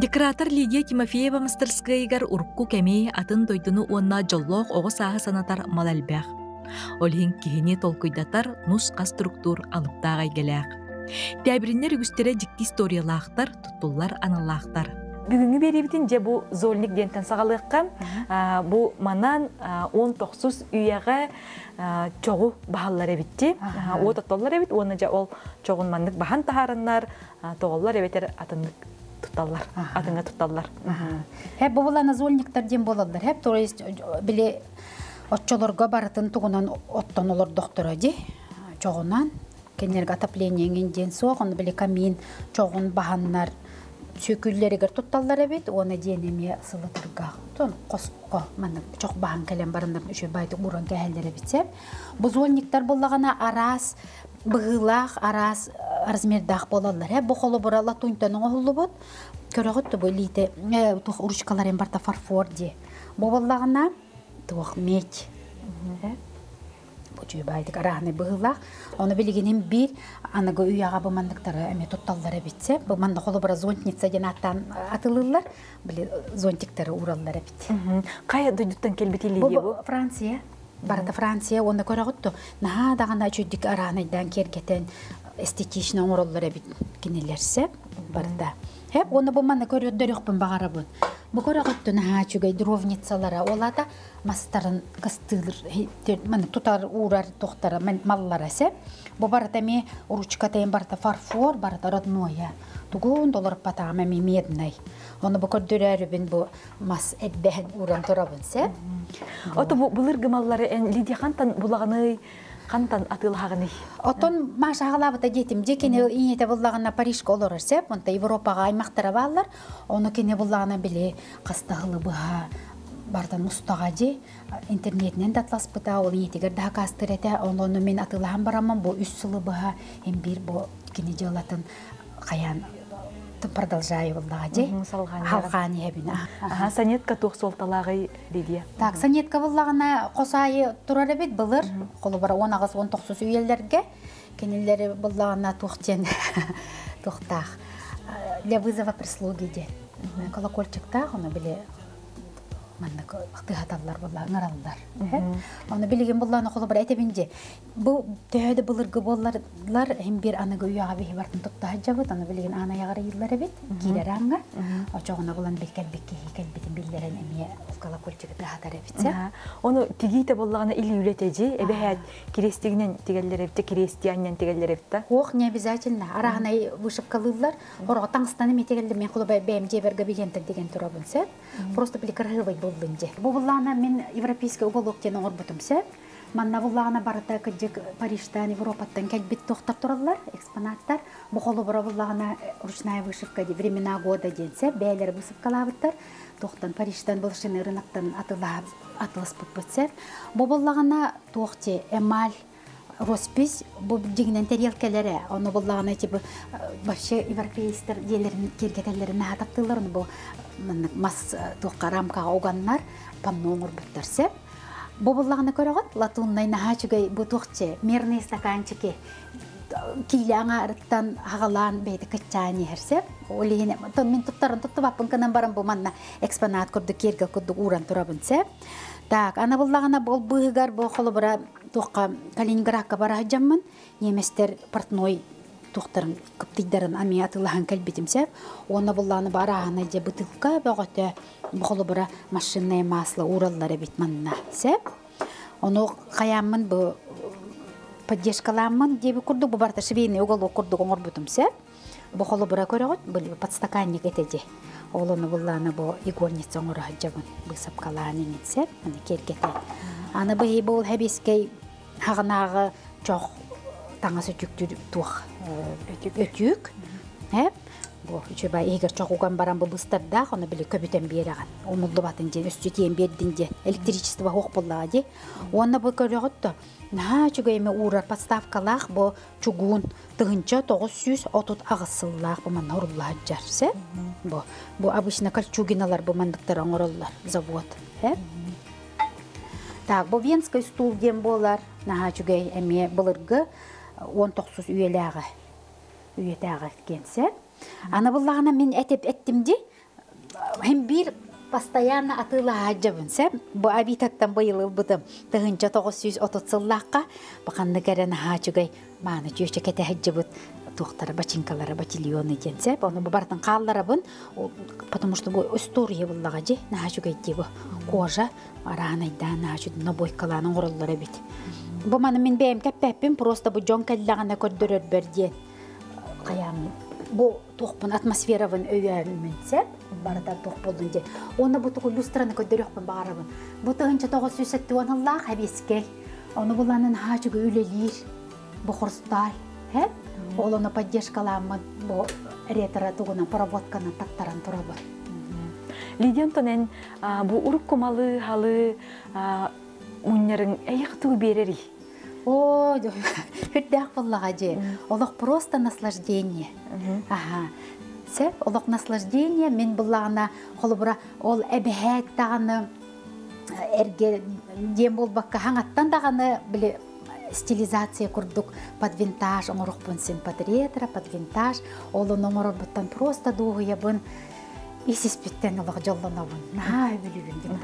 Декоратор Лидия Тимофеева мастерскайгар уркку кемей атын дойдуну уонна жоллоох оҕос ааһы санатар малалбээх. Олхин киһини толкуйдатар нус структур алыптаагай gelээх. Тәбириннер үгүстере дикки историялаахтар, туттуллар аналаахтар. Бүгүнгү берибитин же бу зольник дентен сагалыккан бу манан 19 үйәгә чогу баһаллар эбитти. О тоттоллар эбит, оны же ол чогун мандык бахан тахарыннар, тоголлар эбетер атындык тутталлар, атыңа тутталлар. Хеп булана зольниктар дем болалар. Хеп то есть биле отчолорго баратын тугунан оттон олор доктора ди. Чогунан кенерге отоплениеңин ден соғын биле камин чогун баханнар сөкүллеригер тутталлар эбит, оны денеме сылытырга. Тон коско мана чок бахан келен барындар үшө байды уран кәһәлләре битсеп. Бу зольниктар буллагана арас быгылах арас размердах болалар. Бу холо бурала тунтан оғулубут. Көрөгөттө бу лите тух уручкаларын барта фарфор ди. Бу буллагана тух медь. Бу байды карахны быгылах. Оны билигенин бир анага уяга бу мандыктары эме тутталлар битсе. Бу манда холо бура зонтница денаттан атылылар. Биле зонтиктары ураллар бит. Кая дойдуттан келбити Лидия бу? Франция. Барата Франция, оны көрөгөттө. Наха дагана чөддик арахныдан кергетен эстетичный ороллар бит кинелерсе барда. Хеп оны бу манда көрөддөрөкпүн багарабын. Бу көрөгөттө наха чүгөй дровницалара олата мастарын кыстылыр мана тутар урар токтара маллар эсе. Бу барата ме уручка тен барта фарфор барта родное. Тугун доллар патама медный. Оны бу көрдөрөрүбүн бу мас эдбен уран турабынсе. Ото бу булыргы маллары Лидия кантан булаганы кантан атылхагыны. Отон машагалабыта жетим жекене ийете буллагына Парижга олорсе, монта Европага аймактара баллар, оны кене буллагына биле кастагылы быга бардан мустагажи интернетнен датлас быта ол ийетигер да кастырете, оны мен атылган барамын бу 3 сылы быга эм бир бу кене жалатын каян продолжаю буллагажи. Халканы ебина. Санетка тохсолталагы Лидия. Так, санетка буллагына косайы турар бит былыр. Колу бара 19 үйеллерге кенелери буллагына тохтен тохтах. Для вызова прислуги де. Колокольчикта оны биле мандык ыктыгаталлар булла ыңаралдар. Оны билеген булланы колу бара этебинде. Бу төһөдө булыргы боллар эм бир аныгы уяга бихи бартын тутта жабыт, аны билеген ана ягары йыллар бит, килеранга. Очогуна булан белкелбекке хикелбитин биллерен эме колокольчикта хатар битсе. Оны тигите буллагына или үлетеji, эбехет кирестигинен тигеллер бит, кирестияннен тигеллер бит. Ох, не обязательно. Арагына вышивкалылар, орго таңстаны метегелдер мен кулубай бем жеберге бигентер деген турабынсы. Просто биликаргыбай булдынже. Бу буллана мен европейский уголоктен орбутумсе. Манна буллагына барата кыжык Парижтан, Европаттан келбит токтар тураллар, экспонаттар. Бу холу бара буллагына ручная вышивка ди времена года денсе, бәйлер вышивкалабыттар. Токтан Парижтан булшын рыноктан атылыс бутбутсе. Бу буллагына токте эмаль роспись, бу дигинен тарелкалары, оны буллагына типа вообще европейстер делерин кергетелерин хатаптылар, бу мас токка рамка оганнар панноңор буттарсе. Бу буллагына көрөгөт латуннай нахачугай бу токче мерный стаканчики килаңа арттан хагалан бейди кыччаани херсе. Олине мен туттарын туттубаппын канан барам бу манна экспонат көрдү керге көрдү уран турабынсе. Так, ана буллагына бол быгар бу холобра токка Калининградка бара жаммын. Неместер портной тоқтарын кыптыйдарын амиятылахан кәлбетімсе, оны булланы барағына де бытылка бағыты бұқылы бұра машинное масло ураллары бет манна сәп. Оны қаямын бұ поддержкаламын дебі күрді, бұ барта швейный уголок күрді қоңыр бұтымсе. Бұқылы бұра көріғыт, бұл подстаканник етеде. Олыны булланы бұ игорница оңыры жабын бұсапкаланы нетсе, аны кергеті. Аны бұй бұл әбескей хағынағы жоқ таңасы түктүр тух өтүк. Бу үчөбай эгер чогуган барам бу быстарда, аны биле көбүтен береган. Онулду батын же өстүтен бердин же электричество хок боллади. Оны бу көрөгөттө. На чугайме урар подставкалах бу чугун тыгынча 930 агысыллах бу ман оруллар жарсе. Бу обычно кольчугиналар бу мандыктар оңороллар завод. Так, бу венский стул дем болар. На чугай эме былыргы 19 үйеләгы. Үйетәгы кенсе. Аны буллагына мен әтеп әттимди, бир постоянно атыла хаджабын сәп. Бу абитаттан быйыл бутым. Тыгынча 930 сыллаққа бақанны кәрен хачугай маны жүйші кәті хаджабыт туқтары, бачинкалары, батильоны ден сәп. Оны бұ бартын қалларабын, потому что бұ история бұллаға же, нахачугай дебі кожа, арағанайдан нахачуды набойкаланың ғырыллары бет. Бұ маны мен бәйім кәппәппен, просто бұ жон кәллағына көрдірір бірден. Қаямын. Бу тоқпын атмосферавын өйәмін сәп, баратар тоқ болдың де. Оны бұ тұғы люстраны көддіріқпін бағарабын. Бұ тұғынша 970 Аллах әбескей. Оны бұланын хачуғы үлелер, бұқырстар. Ол оны поддержкаламын, бұ ретара тұғынан, поработканы таттаран тұрабы. Лидиан тонен, бұ ұрық көмалы, халы, мұнерің әйіқ тұғы берері? О, хүрдәк боллаға же. Олық просто наслаждение. Сәп, олық наслаждение, мен боллағына қолы бұра, ол әбіхәт тағаны, әрге дем бол баққа хаңаттан тағаны білі стилизация күрдік под винтаж, оңырық бұнсын под ретро, под винтаж, олы номырыр бұттан просто дұғы ебін, Исис биттен олақ жолланабын. Наға өбілігін.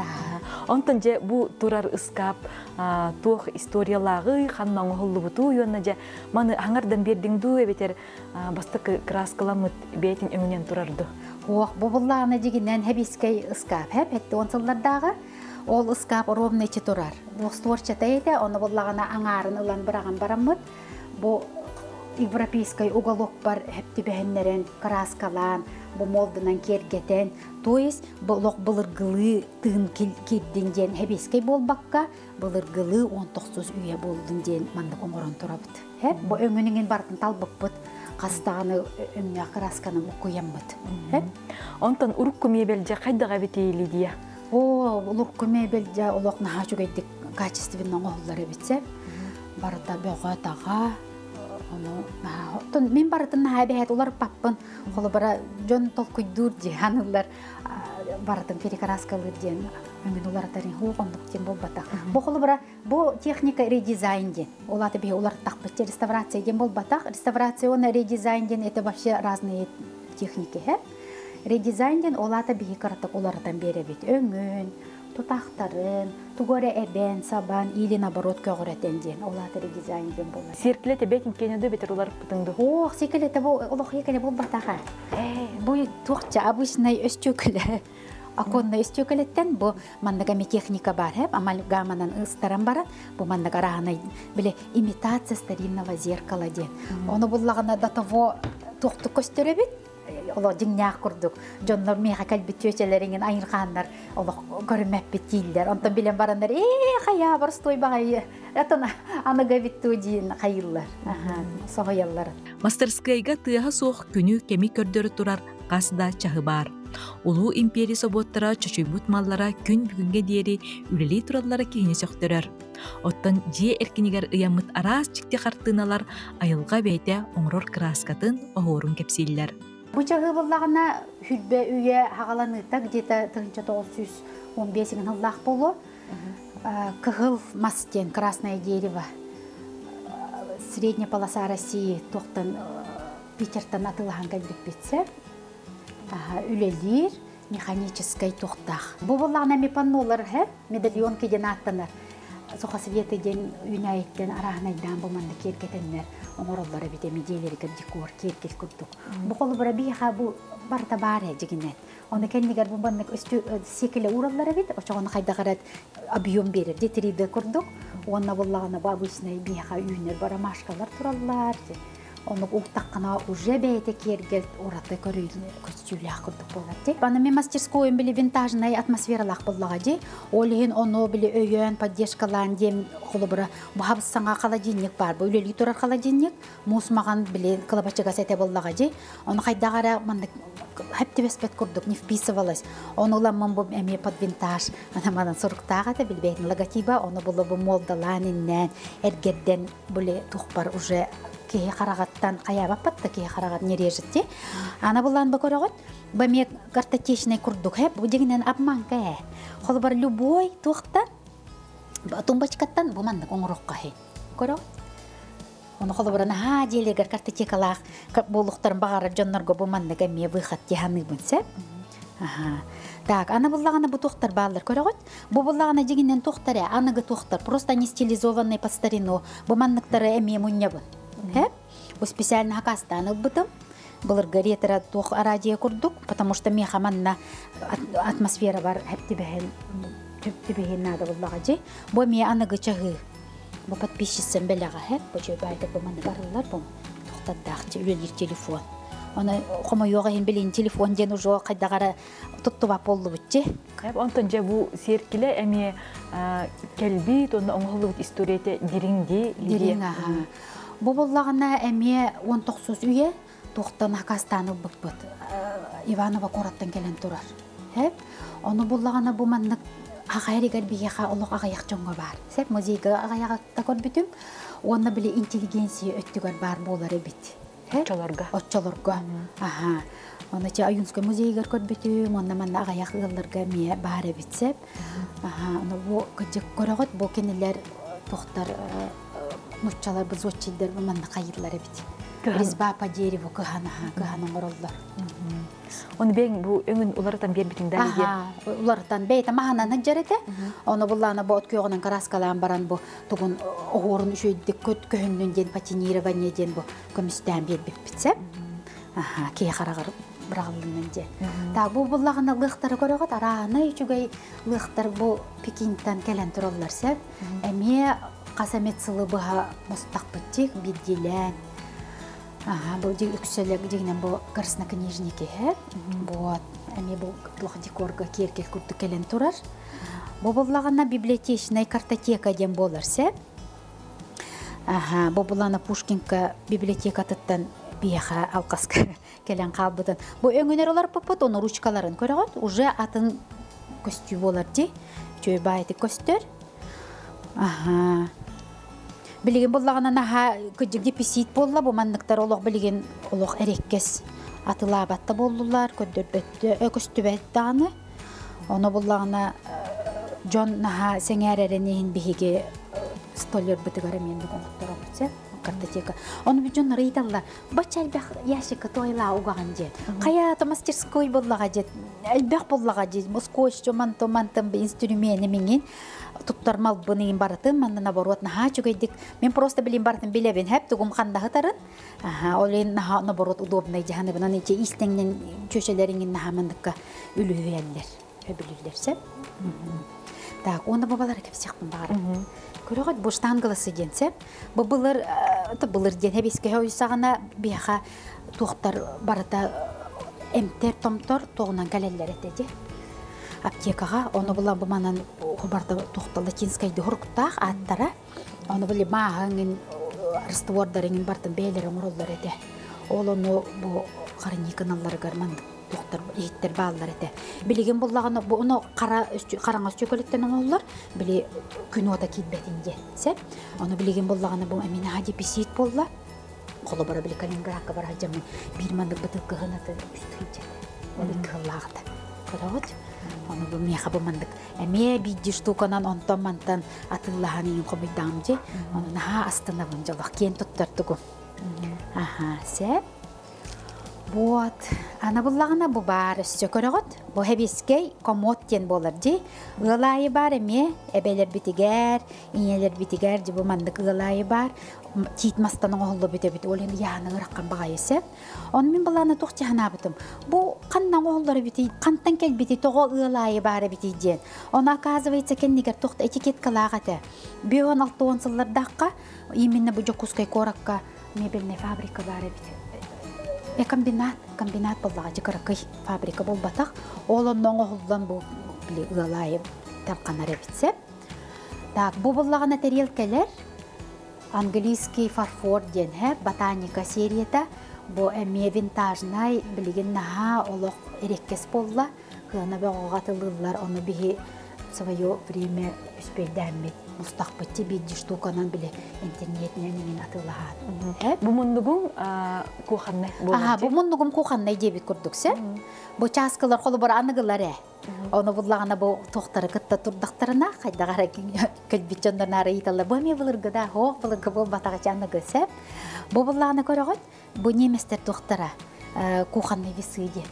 Онтан же бұ тұрар ұскап, туық историялағы, қаннан ұғылы бұту, үйонна же маны аңардан бердің ду әбетер бастықы краскаламыт бәйтін өңінен тұрарды. Оқ, бұбыллағына дегеннен әбескай ұскап, әпетті онсыллардағы ол ұскап ровнайчы тұрар. Бұқстуарчата еді, оны бұллағына аңарын ұлан біраған барамыд. Бұ европейский уголок бар әпті бәхінлерін краскалан, bu moldanan kergeten, то есть болок былыргылы тын кирдин ден хебескей болбакка, былыргылы 19 үйе болдун ден мандык оңорон турабыт. Хеп, бу өңүнүнген бартын талбыкпыт, кастаганы өңүнө красканы укуямбыт. Хеп, онтон урукку мебелже кайдага бетейли дия. О, урукку мебелже олокна хажугайдык качественно оңоллары битсе, барыта бөөгө тага мен барытын әбәйет олар паппын, қолы бара жон толкуйдур де, анылар барытын перекраскалыр ден, өмен олар атарын хуғындық ден бол батақ. Бұл қолы бара, бұл техника редизайн ден, оларды бей олар тақпытте реставрация ден бол батақ. Реставрация оны редизайн ден, это вообще разные техники. Редизайн ден оларды бей қаратық олардан бере бет. Өңін, тұтақтарын, тугоре эбен, сабан, или наоборот көгірәтен ден, оларды редизайн ден болады. Серкілеті бәкін кенеді бетер олар бұтыңды? Оқ, секілеті бұл, олық екілі бұл батаға. Бұл тұқча, обычный өстөкілі. Аконна өстөкілеттен бұл мандагами техника бар, амальгаманан ыстаран баран, бұл мандага рағанай, біле, имитация старинного зеркала ден. Оны бұллағына до того тұқты көстері бет, олар жыңнақ күрдік. Жонлар меға кәлбет өчелеріңін айырғандар, олар көрімәп беттейлдер. Онтан білен барандар, қая бар стой бағай, әтіна анығы бетту дейін қайылар, соғыялар. Мастерскайга тыаға соқ күні кеми көрдері тұрар қасыда чағы бар. Улуу империя соботтара чөчөйбут маллара күн бүгінге дейері үлелей тураллара кейіне сөқтірер. Оттан жие эркинигер ыямыт арас чикте қартыналар айылға бәйте оңрор краскатын оғорун кепсейлер. Бұл чағы болағына хүлбе үйе хағаланыта где-то 1915 жыллақ болу. Кығыл мастен, красное дерево. Средняя полоса России тоқтан Питертан атылаған кәлбек бетсе. Үлелер, механическай тоқтақ. Бұл болағына мепаннолар, медальон кеден аттанар. Соқа светы ден үйнайттен арағынайдан бұлманды кергетенлер. Оңыроллары бите медейлерге декор кергел күрдік. Бұл қолы бұра бейха бұл барда бар әжігінен. Оны кәннегер бұлманды секілі ураллары бит, оған қайдағарат объем берер. Детериді күрдік. Оны болағына бабысынай бейха үйінер барамашкалар тураллар. Оны ұқтаққына уже бәйті кергел ораты көрілі көстюлі ақырдық болады. Баны мен мастерскойын білі винтажынай атмосфералақ болаға де. Олығын оны білі өйен, поддержкалан дем қолы бұра. Бұхабыссанға қаладенник бар. Бұл өлі тұрар қаладенник. Мұсмаған білі қылабачыға сәте болаға де. Оны қайдағара әпті бәспет көрдік, не вписывалась. Оны ұламын бұл әме под винтаж. Манан сұрықтаға да білі бәйтін логотипа. Оны бұлы бұл молдаланыннен, әргерден білі тұқпар уже кеге қарағаттан қаябап батты, кеге қарағат нережітте. Ана бұлан бақырағыт, бәме картотечный күрдік, бұл дегенен обманға. Қолы бар любой туқтан, тумбачкаттан бұмандық оңырыққа. Көрағыт? Оны қолы барына делегер картотекалақ болуқтарын бағарып жонларға бұмандық әме выхат дегені бұнсы. Так, ана буллагана бу тухтар баалар көрөгөт. Бу буллагана жигинен тухтар, аныгы тухтар. Просто не стилизованный под старину. Бу манныктары эми муннябы. Бу специально хакастаны бытым. Булар гаретера тух радио курдук, потому что меха манна атмосфера бар хэптибехен надо буллагажи. Бу ме аныгы чагы. Бу подписчиктен белага бу жөбайды бу маны барлар бу тухтардакчы үлелир телефон. Она хомо йога хин билин телефон ден уже кайдагара туттуба болду бутче. Онтон же бу серкиле эми келби тонда оңголук историете диринди диринга. Бу боллагана эми 19 үйе тухтан хакастаны бут. Иванова кораттан келен турар. Оны боллагана бу маннык агайригер бияха олог агаяк жонго бар. Сеп музейга агаякта көрбүтүм. Онда биле интеллигенция өттүгөр бар болар эбит. Отчолорга. Ага. Оны че Аюнской музейгер көрбүтүм, онда манна агаяк ылларга ме бар эбитсеп. Ага, оны бу кыжык көрөгөт бу кенелер тухтар нуччалар бузочилдер манна кайырлар эбит. Резьба по дереву кыхана ороллар. Оны бең бу өңүн улардан бербитиң дагы. Улардан бейте махананы жарете. Оны булланы бу өткөгөнөн краскалан баран бу тугун огорун үшөйдүк көткөнүн ден патинирование ден бу көмүстөн бербип битсе. Кей карагар бирагылын ден. Так бу буллагына лыктары көрөгөт араны үчүгөй лыктар бу Пекинден келен тураллар сеп. Эме касамет сылыбыга мустакпыттик биддилен. Бұл үкселек дегенен бұл краснокнижники. Вот. Әме бұл декорға керкек күрді келен тұрар. Бұл бұлағына библиотечная картотека ден болырсы. Бұл бұлағына Пушкинка библиотека тұттан бияға алқасқа келен қалбыдын. Бұл өңінер олар бұпыт, оны ручкаларын көрігіт. Уже атын көстүй болар дей. Чөй байты көстер. Билеген боллагана наха көжүк деписит болла бу манныктар олог билеген олог эреккес атылабатта болдулар көдөрбөттө өкөстүбөттаны оны боллагана жон наха сеңереренин биге столер битигара менде коңторобутсе картотека оны бүжөн рыйталла бачалбах яшика тойла угаганже каята мастерской боллага же элбах боллага же москвоччо мантом инструмент менин туттармал бунын баратын манна наоборот наха чугайдик мен просто билим бартын билебин хеп тугум кандагы тарын олен наха наоборот удобный жаны бунан иче истеңнен чөшелериңин наха мандыкка үлүвеллер өбүлүлерсе так онда бабалар кепсяктын баары көрөгөт бу штангаласы денсе бу былыр ден хебиске ойсагана бияха туктар барата эмтер томтор тогунан калеллер этеди аптекага оны булан буманан хубарда тухта латинскайды хурктах аттара оны биле маагын раствордарыңын бартын бейлерин урулдар эте олону бу карыни каналлар гарман тухтар иттер баалар эте билеген буллаганы буну караңыз чөкөлөттөн оңоллар биле күн ота кидбетинде се оны билеген буллаганы бу эмине хади писит болла коло бара биле Калининградка бара жамын бир мандык бытылкы гынаты үстүнчө оны кыллагыта көрөт оны бу меха бу мандык эме бидди штуканан онтон мантан атыллаханын комойдамжы оны наха астына бунжалак кен туттартыгу се вот ана буллагына бу бар өссө көрөгөт бу хебискей комоттен болар жи ылайы бар эме эбелер битигер инелер битигер жи бу мандык ылайы бар титмастан оңоллу бите ол эми яаны ыраккан багайсы оны мен буланы тохти ханабытым бу кандан оңоллор бити кантан келбити того ылайы бар бити ден оны оказывается кеннигер тохта этикеткалагата 16 жылдардакка именно бу жокускай коракка мебельный фабрика бар бити комбинат боллага жикаракай фабрика болбатак олондон оңолдан бу ылайы тарканар битсе так бу боллагана тарелкалер английский фарфор ден ботаника серията бу эме винтажный билген наха олох эреккес болла кына багатылылар оны биги свое время успейдәмме мустакбатти бидди штуканан биле интернетнен мен атылаат бу мундугун куханнай болот бу мундугум куханнай дебит көрдүксе бу часкалар колу бар аныгылар оны буллагана бу токтары кытта турдактарына кайдагара көлбүчөндөр нары италла бу эме булыргыда хок булыргы бу батага чаныгысе бу буллагана көрөгөт бу неместер токтара куханнай весыйди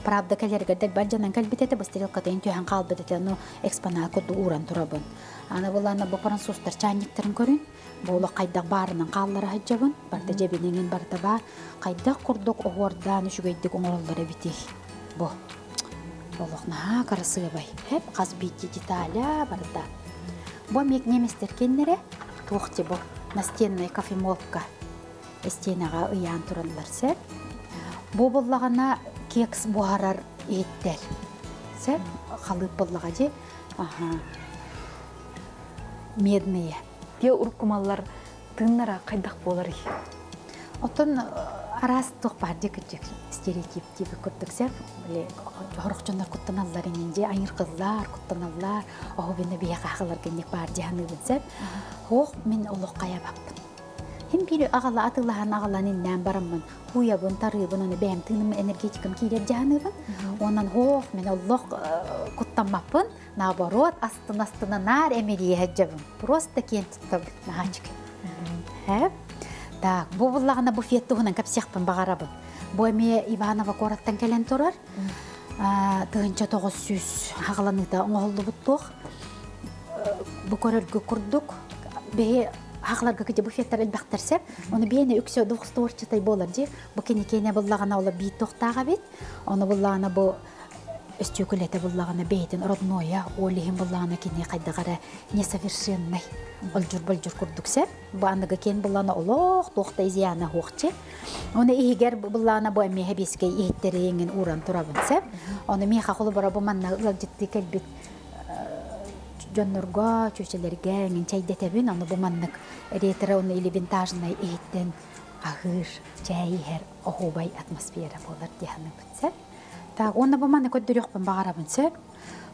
Правда, калергердер баржанан калбитете бастырылка тен түйен қалбыдете ну экспонат коду уран турабын. Ана булана бу француздар чайниктарын көрүн. Болу кайдак барынан каллары хаджабын. Барда жебинеген барда ба кайдак курдук огордан үшүгөйдүк оңоролдор бити. Бу болохна карасыбай. Хеп казбити деталя барда. Бу мек неместер кеннере туохти бу настенная кофемолка. Стенага ыян туранлар. Бу боллагана кекс буарар еттер. Сәп халып боллага же. Медные. Те уркумаллар тыннара кайдак болар. Отон арас тук бар декечек стереотип типи көрдүксеп, биле хорокчондар куттаналлар инде айыр кызлар куттаналлар, огубене бия кахалар кенек бар жаны билсеп, ох мен улук кая баппын. Hem biri ağala atılahan ağalanın nəm baramın. Huya bun tarıbın onu benim tınım energetikam kirer canıbın. Ondan hoş men Allah kuttamapın. Nabarot astına nar emeliye hecabın. Просто кен tuttab nahaçık. Hep. Tak bu bullağına bu fiyatı hunan kapsiyakpın bağarabın. Bu eme Ivanova korattan gelen turar. Tığınca 900 ağalanıda oğuldu buttuq. Bu korargı kurduk. Behe Хахларга кете буфеттар элбахтарсеп, оны бейне үксө духсты орчатай болар же. Бу кенекене буллагана ола бий токтага бит. Оны буллагана бу өстөкөлете буллагана бейтин родное, олихим буллагана кене кайдагара несовершенный. Болжур курдуксеп, бу андыга кен буллагана олох тохта изяна хохче. Оны игер буллагана бу эме хебеске ийеттереңин уран турабынсеп, оны меха колу бара бу манна ылжытты келбит. Жоннорга, чөчелерге, ңен чайдетебін, оны бұманнық ретері оны или винтажынай ейттен ағыр, чайхер, оғубай атмосфера болар дияны бүтсеп. Так, оны бұманны көддіріқпін бағара бүтсеп.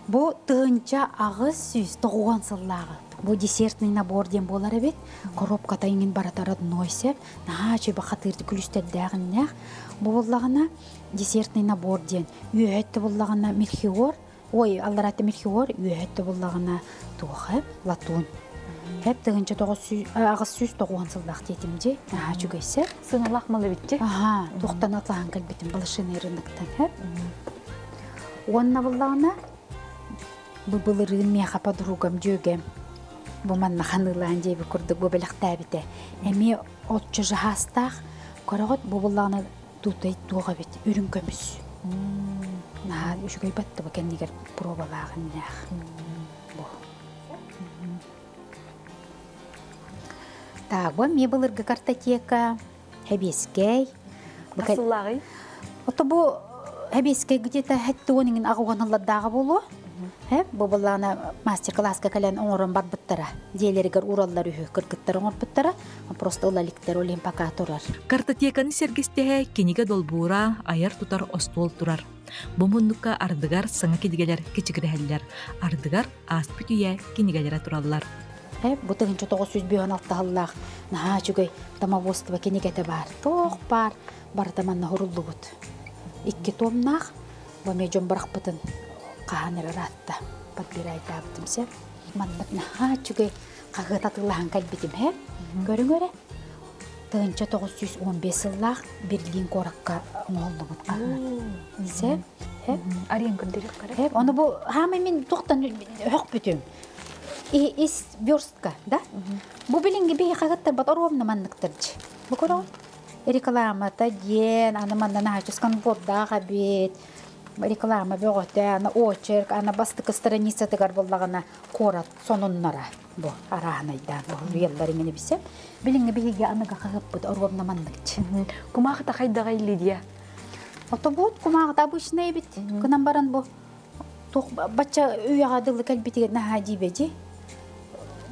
Бұ тұғынша ағыз сүйіз тұғуған сыллағы. Бұ десертный набор ден болар әбет. Коробка тайынын баратарады нойсеп. Наға чөбі қатырды күлістердіғын нәқ. Бұ болағына десертный набор ден. Үйетті болағына мельхиор. Ой, аллараты мельхиор, үйетті болағына туғы, латун. Хеп тығынша ағыз сүз тоғуан сылдақ детімде. Жүгейсе. Сыналақ малы бітте? Тоқтан атлаған кәлбетім балышын еріндіктен. Онна болағына бұлырығын меға подругам жөгем. Бұманна қанылаған жейбі күрдік бұбеліқті әбіті. Әме отчы жағастақ, көріғыт бұлағына тутай туға бет, үрін көміс. Наад үшігей батты ба кәннегер пробалағын нәқ. Так, бұл ме бұлырғы картотека, әбескей. Асыллағы? Оты бұл әбескей где-то әтті оныңын ағуғаналардағы болу. Бұл бұлағына мастер-класска кәлін оңырын бар бұттара. Дейлерігер ураллар үйі кіргіттер оңыр бұттара. Просто олаліктер олен пақа тұрар. Картотеканы сергестеге кенеге долбуыра айар тутар остол турар. Бомундукка ардыгар саңа кедигелер кечигирәһәлләр. Ардыгар аспыт үйә кенегеләре тураллар. Бұ тығынча 916 халлақ. Наға жүгей тамавостыва кенегеті бар. Тоқ бар. Бар таманна хұрулды бұд. 2 томнақ. Бұ мейджон барақ бұтын қағаныр ратта. Подбирай табытымсе. Мандық наға жүгей қағыт атылаған кәлбетім. Көрің-көрі. Тығынча 915 сыллақ Берлин қораққа оңолды бұд қағаныр. Ариян күндерек қарай? Оны бұ хамай мен тоқтан өқ бүтім. Ис верстка, да? Бу билинги бей қағаттар бат оруамна маннықтырчы. Бу көрі? Рекламата ден, ана маннана хачускан воддаға бет. Реклама беғоте, ана очерк, ана бастықы страница тігар боллағана корат сонуннара. Бу арағанайдан, бу елларыңыны бисеп. Билинги бейге аныға қағып бұд оруамна маннықтырчы. Кумақыта қайдаға илидия? Ото бұд, кумағыта обычный бит. Күнан баран бу. Бача үйаға дылы кәлбетіге наға дейбеде.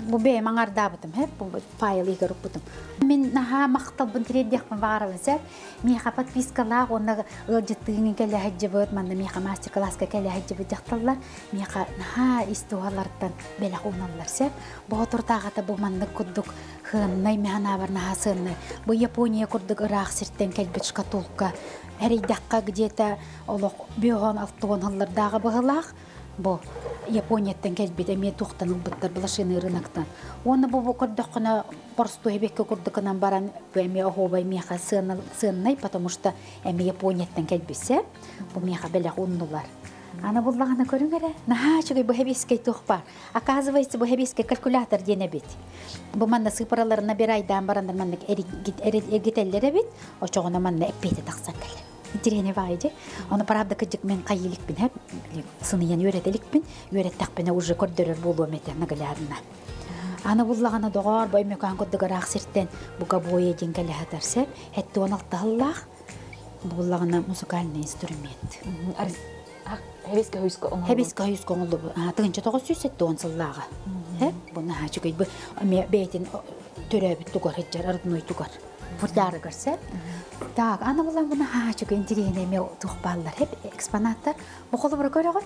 Бу бей маңарда бұтым, бу файл егер бұтым. Мен наға мақтал бұн тіреддеқпін бағарабын сәп. Меға подпискалақ, оны ғылжыттығын кәлі әджі бұд, манда меға мастер-класска кәлі әджі бұд жақталар. Меға наға истуғалардан бәліқ оңалар сәп. Бу отыртағата бу манды күрдік хыннай, меғана бар наға сыннай. Бу Япония күрдік ұрақ сірттен кәлбет шкатулка. Әрейдаққа где-то олық бүйоған 6-10 ғыллардағы бұғылақ. Бу Японияттан келбит эме тухтанып буттар блошиный рыноктан. Оны бу көрдөккөнө простой бекке көрдөкөнөн баран эме охобай меха сыннай, потому что эме Японияттан келбисе, бу меха беле уннулар. Ана буллагана көрүңөрө. Нахачугай бу хебискей тухпар. Оказывается, бу хебискей калькулятор дене бит. Бу манна цифрлары набирайдан барандар манна эргителлере бит. Очогона манна эппете таксан келер. Интерене вайже. Оны правда кыжык мен кайылыкпин хеп. Сыныян үйрөтеликпин. Үйрөттакпин уже көрдөрөр болуу мете нагаларына. Ана буллагана догор боймекан көдөгөр аксиртен буга бое жеңгеле хатарсеп, этти 16 буллагана музыкальный инструмент. Хебиске хүйско оңолду. Хебиске хүйско оңолду. Тыгынча 970 жыллага. Буна хачугай бу бейтин төрөбүт тугар хеджар ардной тугар. Футлары көрсө. Так, ана булан буна хачугай интерене ме тухпаллар хеп экспонаттар. Бу колу бир көрөгөт.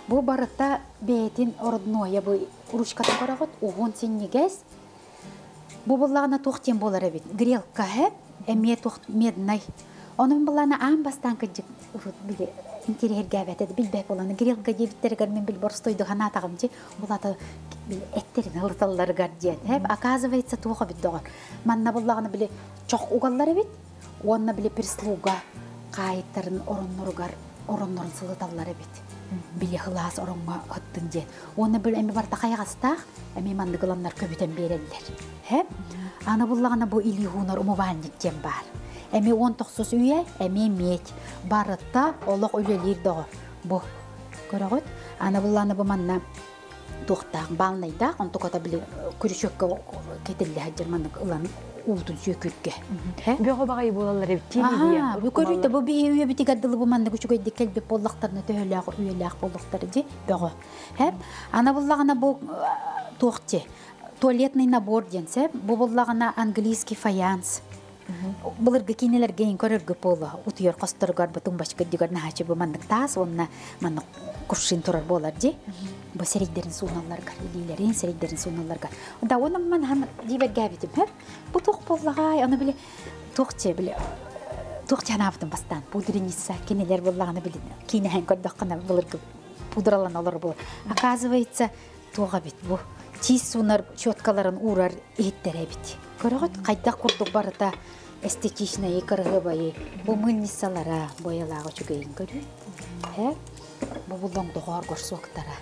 Бу барытта бейтин ордной бу ручката көрөгөт. Угун синнигес. Бу буллагана тухтен болар бит. Грелка хеп эме тухт меднай. Onun bulana an bastan kıcık bile interior gavete bilbek bulana grilga jevitlerger men bil borstoydu hana tağımcı bulata etterin hırtalları gardiyan hep оказывается туга бит догор манна буллаганы биле чок угаллары бит онна биле прислуга кайттарын ороннорун сылыталлары бит биле хылас оронга аттын ден онна бил эми барта кайгастак эми манды кыланнар көбүтөн берелдер хеп ана буллаганы бу илигунар умувальник ден бар Эми 19 үйе, эми мет. Барытта олық үлелер дұғыр. Бұ, көріғыт. Ана бұлланы бұманна тұқтақ балнайда, он тұқата білі күрішөкке кетілі әджерманның ұлан ұлдың сөкүрге. Бөғі бағай болалар ептейді дейі. Бұ көріғді, бұ бей үйе бітік әділі бұманны күшігейді келбеп боллақтарына төхіліғі үйеліғі боллақтары де бөғі. Ана бұллағына бұ тұқты. Туалетный набор денсе, бұ бұллағына английский фаянс. Булырга кинелер гейн көрөргө боло утуйор костургар бутун башка дигөр нахачы бу мандык таас онна манны куршин турар болар же бу сериддерин суналларга илилерин сериддерин суналларга да оны ман хан дибер габитим хеп бу тук боллагай аны биле тукче биле тукчанаптын бастан пудрениса кинелер боллаганы биле кинехан көрдөккана булырга пудралан алар бу оказывается туга бит бу тиз сунар чёткаларын урар эттере бит көрөгөт кайда курдук барыта эстетичный кыргы байы бу мынниссалара боялаагы чүгейин көрү бу булдоң догор горсуктара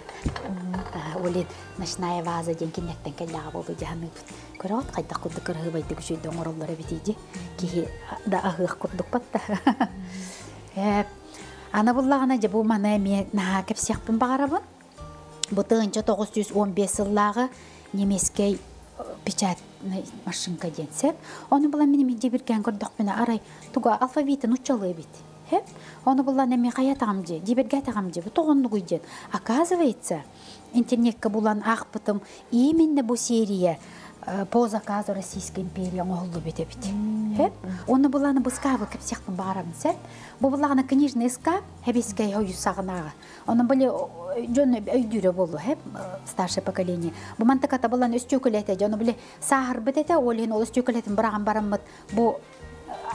олен ночная ваза денкинеттен келлага болду жаны көрөгөт кайда курдук кыргы байды күчөйдөн ороллары битиди ки да агык курдук батта ана буллагана же бу мана эме на кепсякпын багарабын бу тыгынча 915 жыллагы немескей печатный машинка денсеп, оны була менен жебирген көрдөкпүнө арай туга алфавитин учалуу бит. Хеп, оны була неме каятамжы, жебирге тагамжы, бу тогонду куйден. Оказывается, интернетке булан акпытым именно бу серия по заказу Российской империи оңолду бите бит. Хеп, оны буланы бускабы кепсяктын багарамсеп, бу буланы книжный скап хебискей хоюсагынага. Оны биле жөн өйдүрө болду хеп старшее поколение. Бу мантаката булан өстөкөлете жөн биле сахар бетете олен ол өстөкөлетин бараган бараммыт бу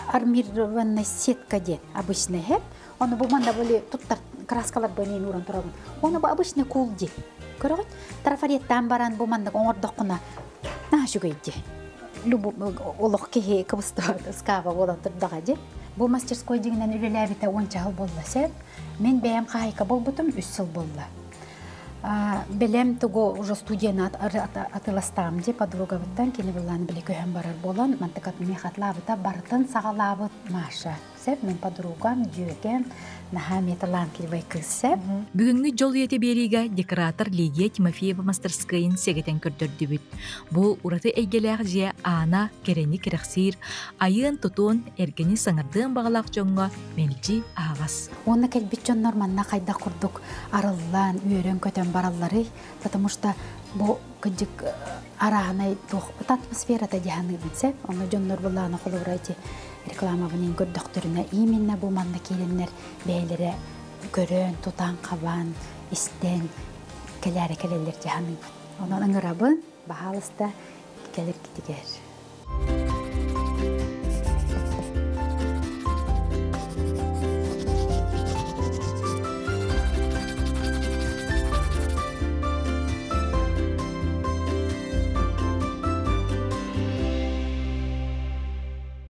армированный сетка ден обычный хеп. Оны бу манда биле туттар краскалар бенен уран турабын. Оны бу обычный кулди. Көрөт? Трафареттан баран бу манда оңордокуна нашугайди. Любу олох кеге кыбыста скава болан турдага же. Бу мастерской дегенен үлеләбите 10 жыл болласа, мен бәйем кайка болбутум 3 жыл болла. Белем туго уже студияны атыластам деп подруга буттан кені булан біле көйен барар болан, мантыкат мехатлабыта барытын сағалабыт Маша. Сеп мен подругам жүйген нахаметалан келбай кызсеп. Бүгүнгү жол үйете бериге декоратор Лидия Тимофеева мастерскайын сегетен көрдөрдү бүт. Бу ураты эйгелег же ана керени керексир, айын тутун эргени саңырдын багалак жоңго мелжи агас. Оны келбит жоннор манна кайда курдук арыллан үйөрөн көтөн бараллары, потому что бу кыжык арагынай тух атмосферада жаны битсеп, оны жоннор буланы колурайти реклама бунин көрдөктөрүнө именно бу манна келиннер бейлере көрөн тутан кабан истен келелер жаны. Онун ыңырабын баалыста келип китигер.